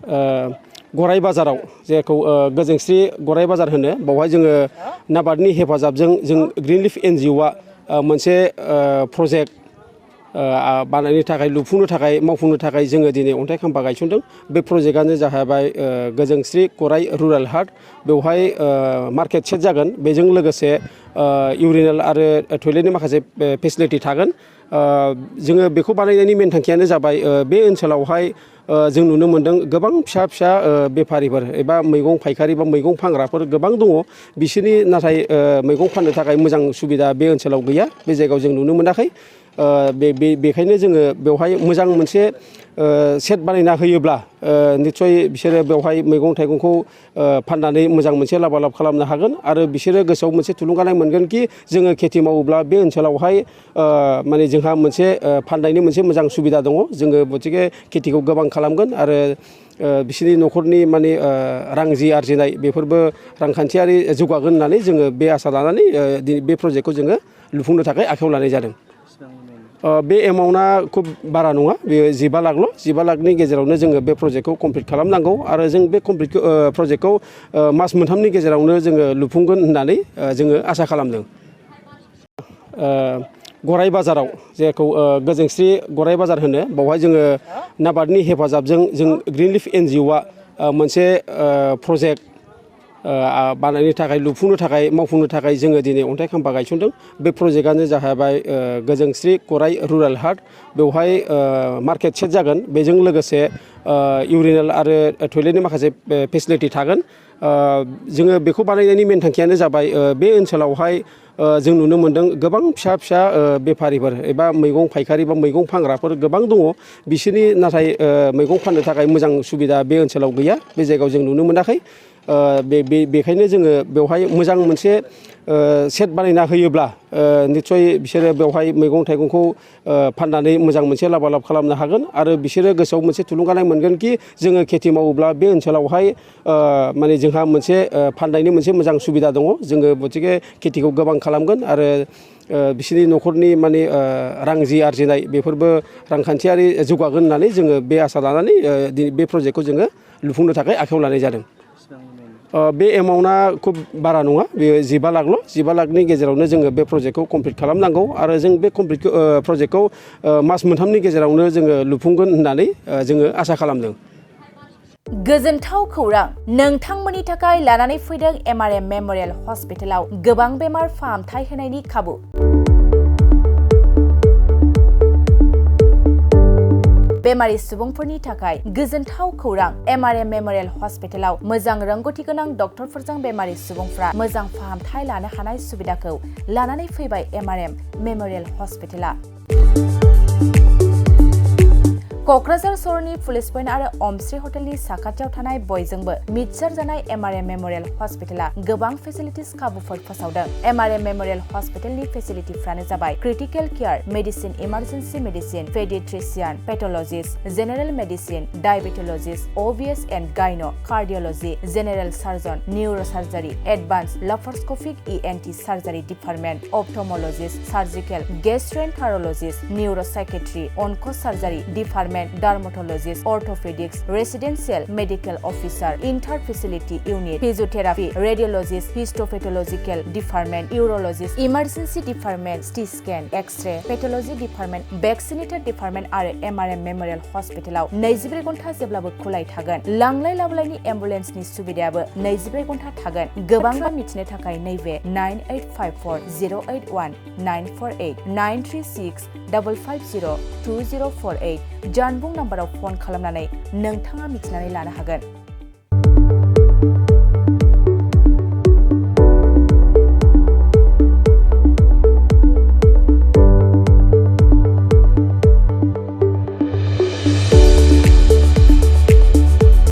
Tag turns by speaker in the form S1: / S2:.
S1: गराय बाजाराव जेखौ गोजोंस्रि गराय बाजार होनो बावहाय जोङो नाबार्डनि हेफाजाबजों जों ग्रीन लिफ एनजिअ'आ मोनसे प्रजेक्ट बानायनो थाखाय लुफुंनो थाखाय मावफुंनो थाखाय जोङो दिनै अन्थाइ खाम्फा गायसनदों। बे प्रजेक्टआनो जाहैबाय गोजोंस्रि गराय रुराल हाट। बेवहाय मार्केट सेट जागोन। बेजों लोगोसे इउरिनेल आरो टयलेटनि माखासे फेसिलिटि थागोन। जोङो बेखौ बानायनायनि मेन थांखियानो जाबाय बे ओनसोलावहाय जों नुनो मोन्दों गोबां फिसा फिसा बेफारिफोर एबा मैगं फायखारि बा मैगं फानग्राफोर गोबां दङ। बिसोरनि नाथाय मैगं फाननो थाखाय मोजां सुबिदा बे ओनसोलाव गैया। बे जायगायाव जों नुनो मोनाखै। बेखायनो जोङो बेवहाय मोजां मोनसे सेट बानायना होयोब्ला निस्सय बिसोरो बेवहाय मैगं थाइगंखौ फाननानै मोजां मोनसे लाबा लाब खालामनो हागोन आरो बिसोरो गोसोआव मोनसे थुलुंगानाय मोनगोन कि जोङो खेथि मावोब्ला बे ओनसोलावहाय माने जोंहा मोनसे फाननायनि मोनसे मोजां सुबिदा दङ। जोङो गतिके खेथिखौ गोबां खालामगोन आरो बिसोरनि न'खरनि माने रां जि आरजिनाय बेफोरबो रांखान्थियारि जौगागोन होननानै जोङो बे आसा लानानै बे प्रजेक्टखौ जोङो लुफुंनो थाखाय आखायाव लानाय जादों। बे एमाउन्टआ खुब बारा नङा। बेयो 15 लाखल'। 15 लाखनि गेजेरावनो जोङो बे प्रजेक्टखौ कमप्लिट खालामनांगौ आरो जों बे प्रजेक्टखौ मास मोनथामनि गेजेरावनो जोङो लुफुंगोन होननानै जोङो आसा खालामदों। गराय बाजाराव जेखौ गोजोंस्रि गराय बाजार होनो बावहाय जोङो नाबार्डनि हेफाजाबजों जों ग्रीन लिफ एनजिअ'आ मोनसे प्रजेक्ट बानायनो थाखाय लुफुंनो थाखाय मावफुंनो थाखाय जोङो दिनै अन्थाइ खाम्फा गायसनदों। बे प्रजेक्टआनो जाहैबाय गोजोंस्रि गराय रुराल हाट। बेवहाय मार्केट सेट जागोन। बेजों लोगोसे इउरिनेल आरो टयलेटनि माखासे फेसिलिटि थागोन। जोङो बेखौ बानायनायनि मेन थांखियानो जाबाय बे ओनसोलावहाय जों नुनो मोन्दों गोबां फिसा फिसा बेफारिफोर एबा मैगं फायखारि बा मैगं फानग्राफोर गोबां दङ। बिसोरनि नाथाय मैगं फाननो थाखाय मोजां सुबिदा बे ओनसोलाव गैया। बे जायगायाव जों नुनो मोनाखै। बेखायनो जोङो बेवहाय मोजां मोनसे सेट बानायना होयोब्ला निस्सय बिसोरो बेवहाय मैगं थाइगंखौ फाननानै मोजां मोनसे लाबा लाब खालामनो हागोन आरो बिसोरो गोसोआव मोनसे थुलुंगानाय मोनगोन कि जोङो खेथि मावोब्ला बे ओनसोलावहाय माने जोंहा मोनसे फाननायनि मोनसे मोजां सुबिदा दङ। जोङो गतिके खेथिखौ गोबां खालामगोन आरो बिसोरनि न'खरनि माने रां जि आरजिनाय बेफोरबो रांखान्थियारि जौगागोन होननानै जोङो बे आसा लानानै बे प्रजेक्टखौ जोङो लुफुंनो थाखाय आखायाव लानाय जादों। बे एमाउन्टआ खुब बारा नङा। बेयो 15 लाखल'। 15 लाखनि गेजेरावनो जोङो बे प्रजेक्टखौ कमप्लिट खालामनांगौ आरो जों बे प्रजेक्टखौ मास मोनथामनि गेजेरावनो जोङो लुफुंगोन होननानै जोङो आसा खालामदों।
S2: गोजोनथाव खौरां! नोंथांमोननि थाखाय लानानै फैदों MRM मेम'रियेल हस्पिटालाव गोबां बेमार फाहामथाय होनायनि खाबु। बेमारि सुबुंफोरनि थाखाय गोजोनथाव खौरां! MRM मेम'रियेल हस्पिटालाव मोजां रोंग'थि गोनां डक्टरफोरजों बेमारि सुबुंफ्रा मोजां फाहामथाय लानो हानाय सुबिदाखौ लानानै फैबाय MRM मेम'रियेल हस्पिटाला। क'क्राझार सहरनि पुलिस पइन्ट आरो अमश्री हटेलनि साखाथियाव थानाय बयजोंबो मिथिसारजानाय MRM मेम'रियेल हस्पिटाला गोबां फेसिलिटिस खाबुफोर फोसावदों। MRM मेम'रियेल हस्पिटालनि फेसिलिटिफ्रानो जाबाय critical care, medicine, emergency medicine, paediatrician, pathologist, general medicine, diabetologist, OBS and gynae, cardiology, general surgeon, neurosurgery, advance laparoscopic ENT surgery department, ophthalmologist, surgical, gastroenterologist, neuropsychiatry, onco' surgery department, dermatologist, orthopaedics, residential medical officer, inter facility unit, physiotherapy, radiologist, histopathological department, urologist, emergency department, CT scan, X-ray, pathology department, vaccinator department आरो MRM memorial हस्पिटालाव 24 घन्टा जेब्लाबो खुलाय थागोन। लांलाय लाबोलायनि एम्बुलेन्सनि सुबिदायाबो 24 घन्टा थागोन। गोबां मिथिनो थाखाय नैबे 9854081948 936550204 जानबुं नाम्बाराव फन खालामनानै नोंथाङा मिथिनानै लानो हागोन।